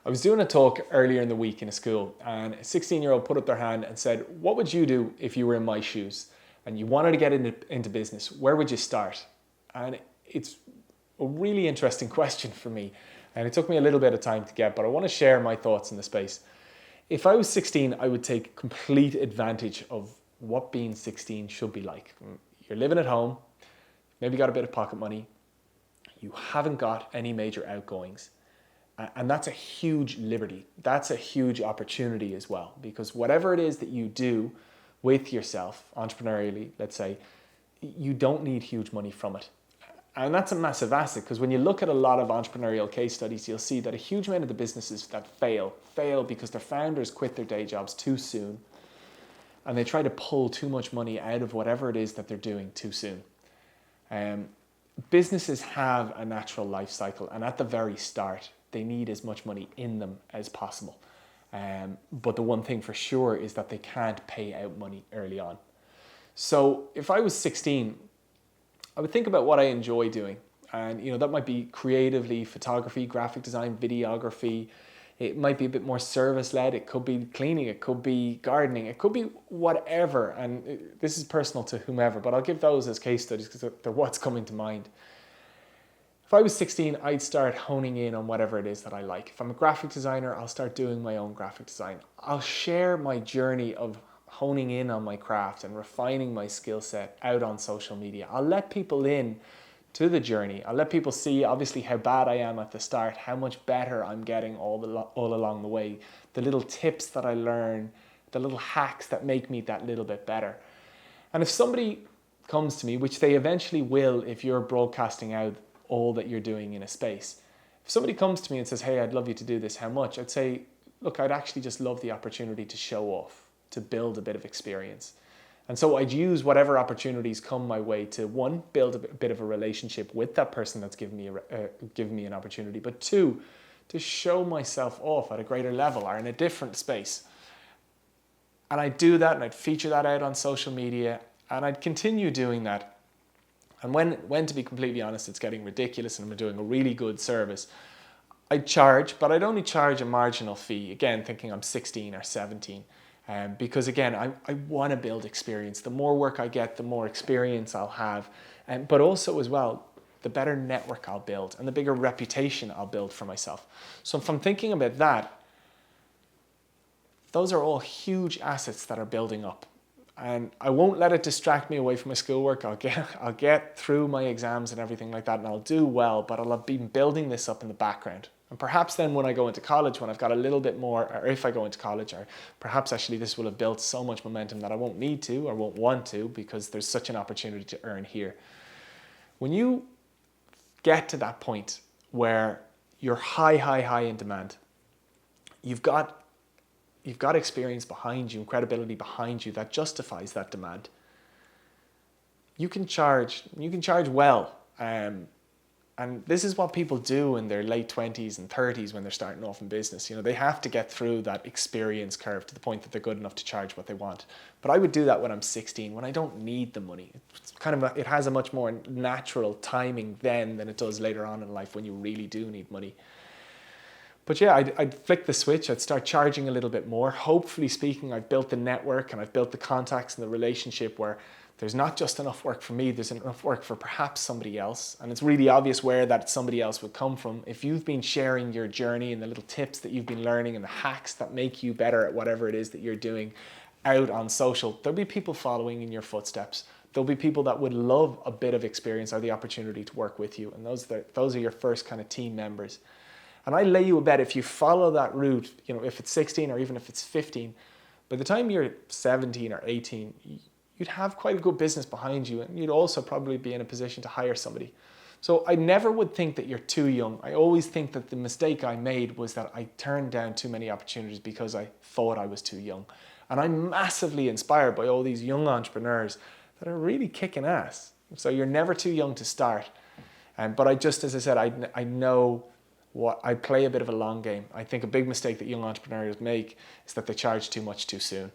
I was doing a talk earlier in the week in a school, and a 16-year-old put up their hand and said, "What would you do if you were in my shoes and you wanted to get into business? Where would you start?" And it's a really interesting question for me, and it took me a little bit of time to get, but I want to share my thoughts in the space. If I was 16, I would take complete advantage of what being 16 should be like. You're living at home, maybe got a bit of pocket money, you haven't got any major outgoings. And that's a huge liberty. That's a huge opportunity as well, because whatever it is that you do with yourself, entrepreneurially, let's say, you don't need huge money from it. And that's a massive asset, because when you look at a lot of entrepreneurial case studies, you'll see that a huge amount of the businesses that fail because their founders quit their day jobs too soon, and they try to pull too much money out of whatever it is that they're doing too soon. Businesses have a natural life cycle, and at the very start, they need as much money in them as possible. But the one thing for sure is that they can't pay out money early on. So if I was 16, I would think about what I enjoy doing. And that might be creatively, photography, graphic design, videography. It might be a bit more service-led. It could be cleaning. It could be gardening. It could be whatever. And this is personal to whomever, but I'll give those as case studies because they're what's coming to mind. If I was 16, I'd start honing in on whatever it is that I like. If I'm a graphic designer, I'll start doing my own graphic design. I'll share my journey of honing in on my craft and refining my skill set out on social media. I'll let people in to the journey. I'll let people see obviously how bad I am at the start, how much better I'm getting all along the way, the little tips that I learn, the little hacks that make me that little bit better. And if somebody comes to me, which they eventually will if you're broadcasting out all that you're doing in a space. If somebody comes to me and says, "Hey, I'd love you to do this, how much?" I'd say, look, I'd actually just love the opportunity to show off, to build a bit of experience. And so I'd use whatever opportunities come my way to, one, build a bit of a relationship with that person that's given me an opportunity, but two, to show myself off at a greater level or in a different space. And I'd do that and I'd feature that out on social media, and I'd continue doing that. And when, to be completely honest, it's getting ridiculous and I'm doing a really good service, I'd charge, but I'd only charge a marginal fee, again, thinking I'm 16 or 17. Because again, I want to build experience. The more work I get, the more experience I'll have. But also as well, the better network I'll build and the bigger reputation I'll build for myself. So if I'm thinking about that, those are all huge assets that are building up. And I won't let it distract me away from my schoolwork. I'll get through my exams and everything like that, and I'll do well, but I'll have been building this up in the background. And perhaps then when I go into college, when I've got a little bit more, or if I go into college, or perhaps actually this will have built so much momentum that I won't need to or won't want to, because there's such an opportunity to earn here. When you get to that point where you're high in demand, you've got experience behind you and credibility behind you that justifies that demand. You can charge well. And this is what people do in their late 20s and 30s when they're starting off in business. They have to get through that experience curve to the point that they're good enough to charge what they want. But I would do that when I'm 16, when I don't need the money. It has a much more natural timing then than it does later on in life when you really do need money. But yeah, I'd flick the switch. I'd start charging a little bit more. Hopefully speaking, I've built the network and I've built the contacts and the relationship where there's not just enough work for me, there's enough work for perhaps somebody else. And it's really obvious where that somebody else would come from. If you've been sharing your journey and the little tips that you've been learning and the hacks that make you better at whatever it is that you're doing out on social, there'll be people following in your footsteps. There'll be people that would love a bit of experience or the opportunity to work with you. And those are your first kind of team members. And I lay you a bet, if you follow that route, if it's 16 or even if it's 15, by the time you're 17 or 18, you'd have quite a good business behind you, and you'd also probably be in a position to hire somebody. So I never would think that you're too young. I always think that the mistake I made was that I turned down too many opportunities because I thought I was too young. And I'm massively inspired by all these young entrepreneurs that are really kicking ass. So you're never too young to start. But as I said, I know I play a bit of a long game. I think a big mistake that young entrepreneurs make is that they charge too much too soon.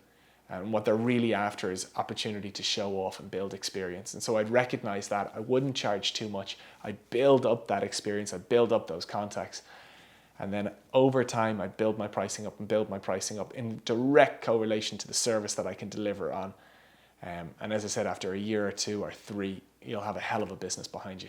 And what they're really after is opportunity to show off and build experience. And so I'd recognize that. I wouldn't charge too much. I'd build up that experience. I'd build up those contacts. And then over time, I build my pricing up and build my pricing up in direct correlation to the service that I can deliver on. And as I said, after a year or 2 or 3, you'll have a hell of a business behind you.